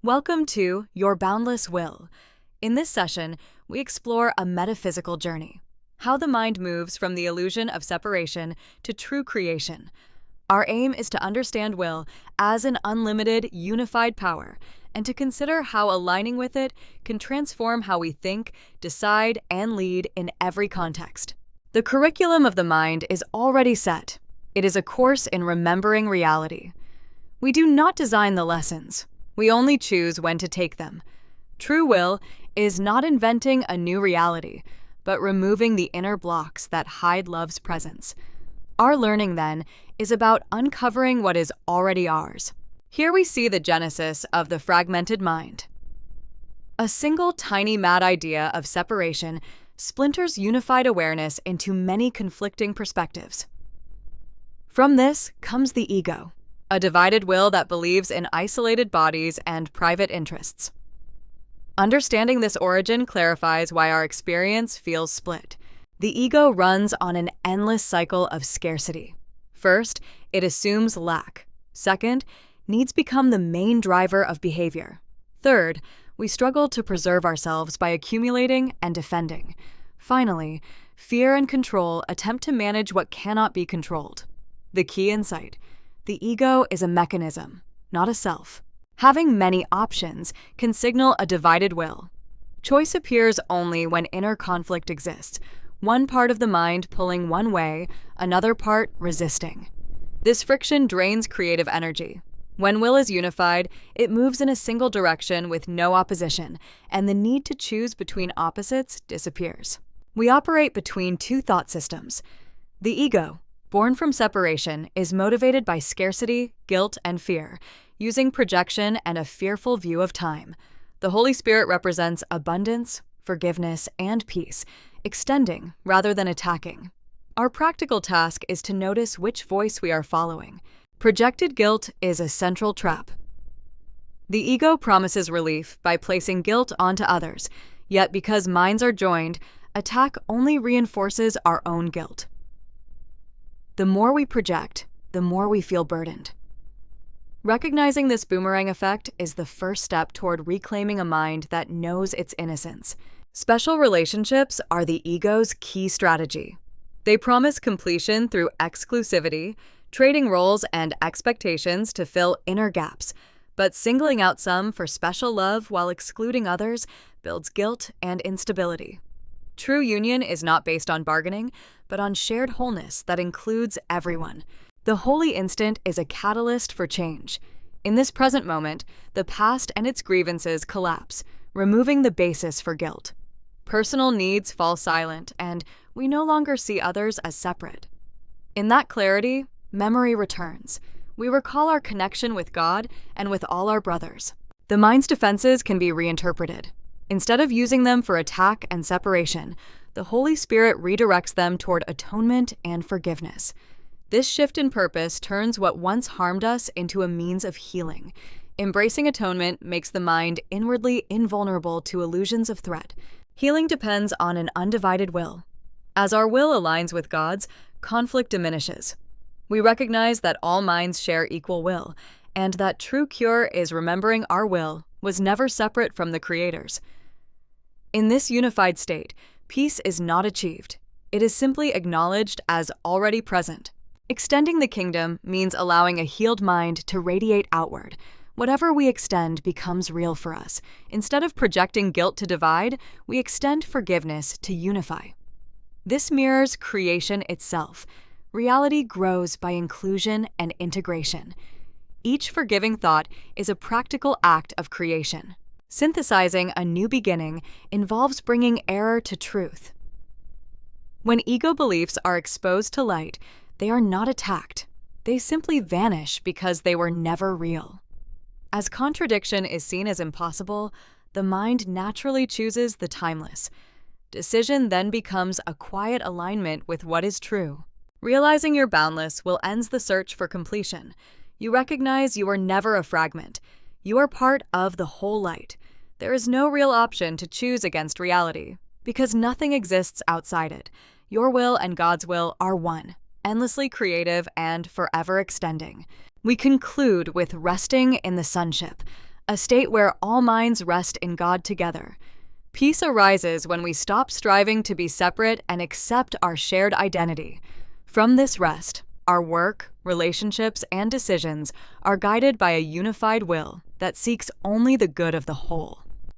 Welcome to Your Boundless Will. In this session, we explore a metaphysical journey, how the mind moves from the illusion of separation to true creation. Our aim is to understand will as an unlimited, unified power, and to consider how aligning with it can transform how we think, decide, and lead in every context. The curriculum of the mind is already set. It is a course in remembering reality. We do not design the lessons. We only choose when to take them. True will is not inventing a new reality, but removing the inner blocks that hide love's presence. Our learning, then, is about uncovering what is already ours. Here we see the genesis of the fragmented mind. A single tiny mad idea of separation splinters unified awareness into many conflicting perspectives. From this comes the ego, a divided will that believes in isolated bodies and private interests. Understanding this origin clarifies why our experience feels split. The ego runs on an endless cycle of scarcity. First, it assumes lack. Second, needs become the main driver of behavior. Third, we struggle to preserve ourselves by accumulating and defending. Finally, fear and control attempt to manage what cannot be controlled. The key insight: the ego is a mechanism, not a self. Having many options can signal a divided will. Choice appears only when inner conflict exists, one part of the mind pulling one way, another part resisting. This friction drains creative energy. When will is unified, it moves in a single direction with no opposition, and the need to choose between opposites disappears. We operate between two thought systems. The ego, born from separation, is motivated by scarcity, guilt, and fear, using projection and a fearful view of time. The Holy Spirit represents abundance, forgiveness, and peace, extending rather than attacking. Our practical task is to notice which voice we are following. Projected guilt is a central trap. The ego promises relief by placing guilt onto others, yet because minds are joined, attack only reinforces our own guilt. The more we project, the more we feel burdened. Recognizing this boomerang effect is the first step toward reclaiming a mind that knows its innocence. Special relationships are the ego's key strategy. They promise completion through exclusivity, trading roles and expectations to fill inner gaps, but singling out some for special love while excluding others builds guilt and instability. True union is not based on bargaining, but on shared wholeness that includes everyone. The holy instant is a catalyst for change. In this present moment, the past and its grievances collapse, removing the basis for guilt. Personal needs fall silent, and we no longer see others as separate. In that clarity, memory returns. We recall our connection with God and with all our brothers. The mind's defenses can be reinterpreted. Instead of using them for attack and separation, the Holy Spirit redirects them toward atonement and forgiveness. This shift in purpose turns what once harmed us into a means of healing. Embracing atonement makes the mind inwardly invulnerable to illusions of threat. Healing depends on an undivided will. As our will aligns with God's, conflict diminishes. We recognize that all minds share equal will, and that true cure is remembering our will was never separate from the Creator's. In this unified state, peace is not achieved. It is simply acknowledged as already present. Extending the kingdom means allowing a healed mind to radiate outward. Whatever we extend becomes real for us. Instead of projecting guilt to divide, we extend forgiveness to unify. This mirrors creation itself. Reality grows by inclusion and integration. Each forgiving thought is a practical act of creation. Synthesizing a new beginning involves bringing error to truth. When ego beliefs are exposed to light, they are not attacked. They simply vanish because they were never real. As contradiction is seen as impossible, the mind naturally chooses the timeless. Decision then becomes a quiet alignment with what is true. Realizing you're boundless will end the search for completion. You recognize you are never a fragment. You are part of the whole light. There is no real option to choose against reality, because nothing exists outside it. Your will and God's will are one, endlessly creative and forever extending. We conclude with resting in the sonship, a state where all minds rest in God together. Peace arises when we stop striving to be separate and accept our shared identity. From this rest, our work, relationships, and decisions are guided by a unified will that seeks only the good of the whole.